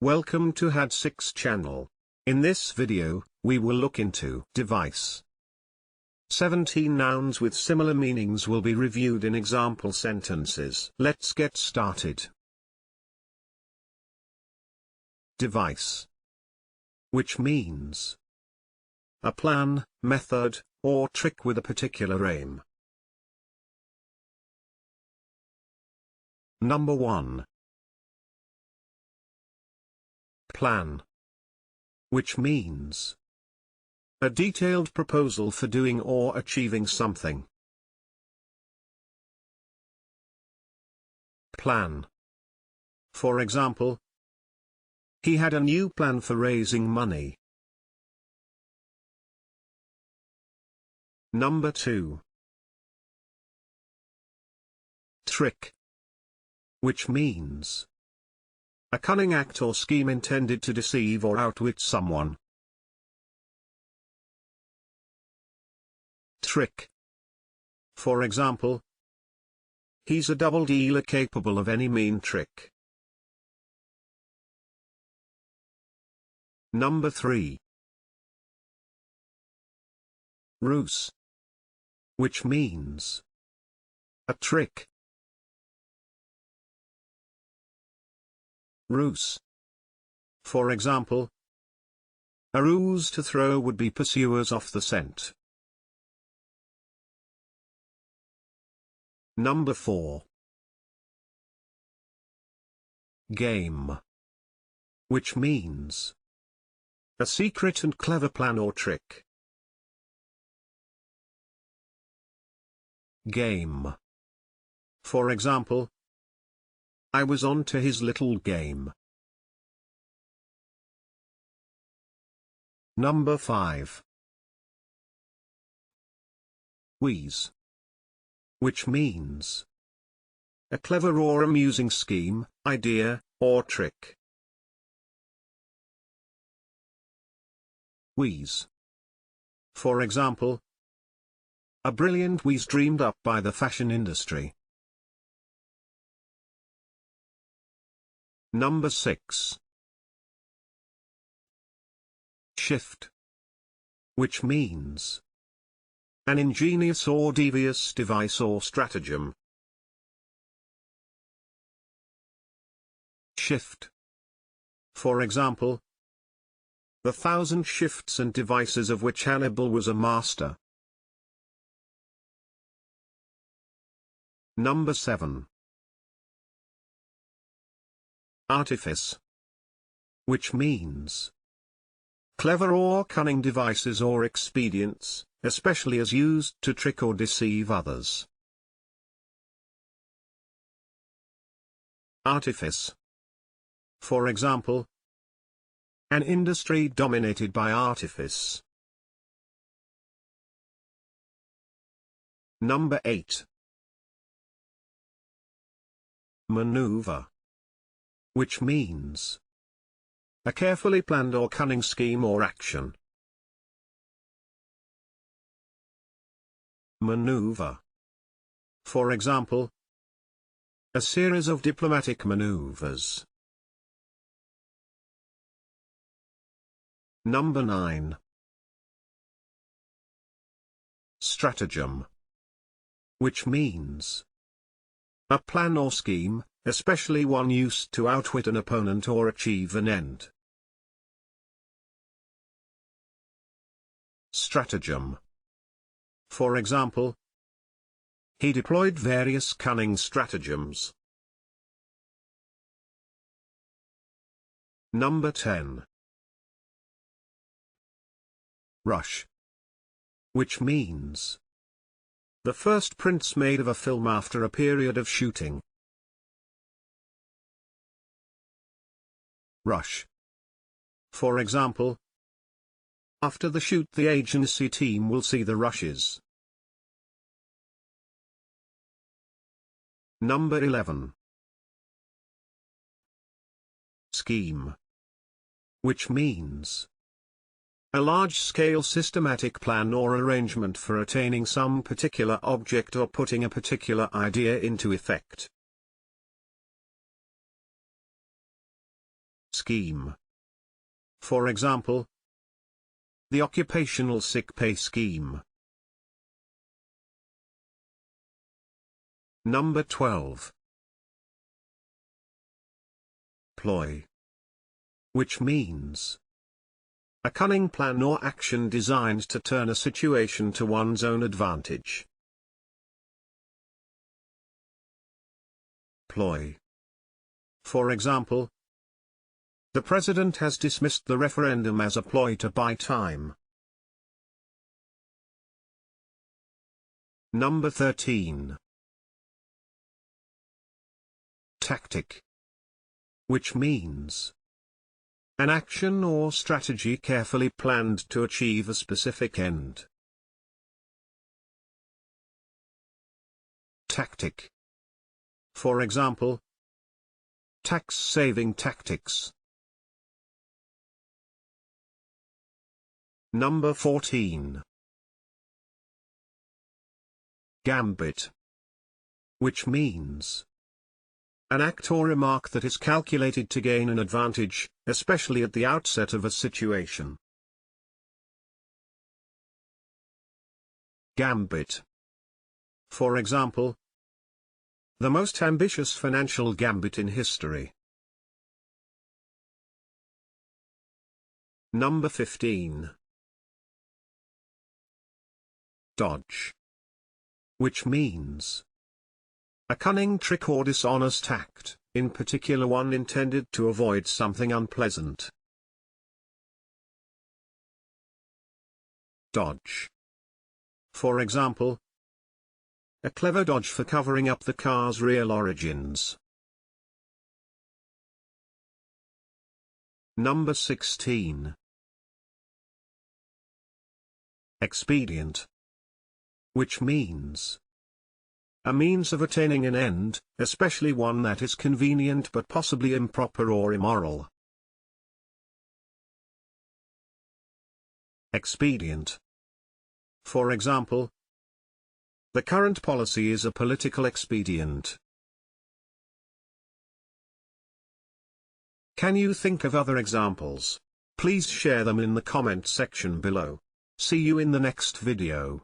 Welcome to had6 channel. In this video, we will look into device. 17 nouns with similar meanings will be reviewed in example sentences. Let's get started. Device, which means a plan, method, or trick with a particular aim. Number 1. Plan, which means a detailed proposal for doing or achieving something. Plan. For example, he had a new plan for raising money. Number 2. Trick, which means a cunning act or scheme intended to deceive or outwit someone. Trick. For example, he's a double dealer capable of any mean trick. Number 3. Ruse, which means a trick. Ruse. For example, a ruse to throw would be pursuers off the scent. Number 4. Game, which means a secret and clever plan or trick. Game. For example, I was on to his little game. Number 5. Wheeze, which means a clever or amusing scheme, idea, or trick. Wheeze. For example, a brilliant wheeze dreamed up by the fashion industry. Number 6. Shift, which means an ingenious or devious device or stratagem. Shift. For example, the 1,000 shifts and devices of which Hannibal was a master. Number 7. Artifice, which means clever or cunning devices or expedients, especially as used to trick or deceive others. Artifice. For example, an industry dominated by artifice. Number 8. Maneuver, which means a carefully planned or cunning scheme or action. Maneuver. For example, a series of diplomatic maneuvers. Number 9. Stratagem, which means a plan or scheme, especially one used to outwit an opponent or achieve an end. Stratagem. For example, he deployed various cunning stratagems. Number 10. Rush, which means the first prints made of a film after a period of shooting. Rush. For example, after the shoot the agency team will see the rushes. Number 11. Scheme, which means a large-scale systematic plan or arrangement for attaining some particular object or putting a particular idea into effect. scheme. For example, the occupational sick pay scheme. Number 12. Ploy. Which means a cunning plan or action designed to turn a situation to one's own advantage. Ploy. For example, the president has dismissed the referendum as a ploy to buy time. Number 13. Tactic. Which means an action or strategy carefully planned to achieve a specific end. Tactic. For example, tax-saving tactics. Number 14. Gambit. Which means an act or remark that is calculated to gain an advantage, especially at the outset of a situation. Gambit. For example, the most ambitious financial gambit in history. Number 15. Dodge. Which means a cunning trick or dishonest act, in particular one intended to avoid something unpleasant. Dodge. For example, a clever dodge for covering up the car's real origins. Number 16. Expedient. Which means a means of attaining an end, especially one that is convenient but possibly improper or immoral. Expedient. For example, the current policy is a political expedient. Can you think of other examples? Please share them in the comment section below. See you in the next video.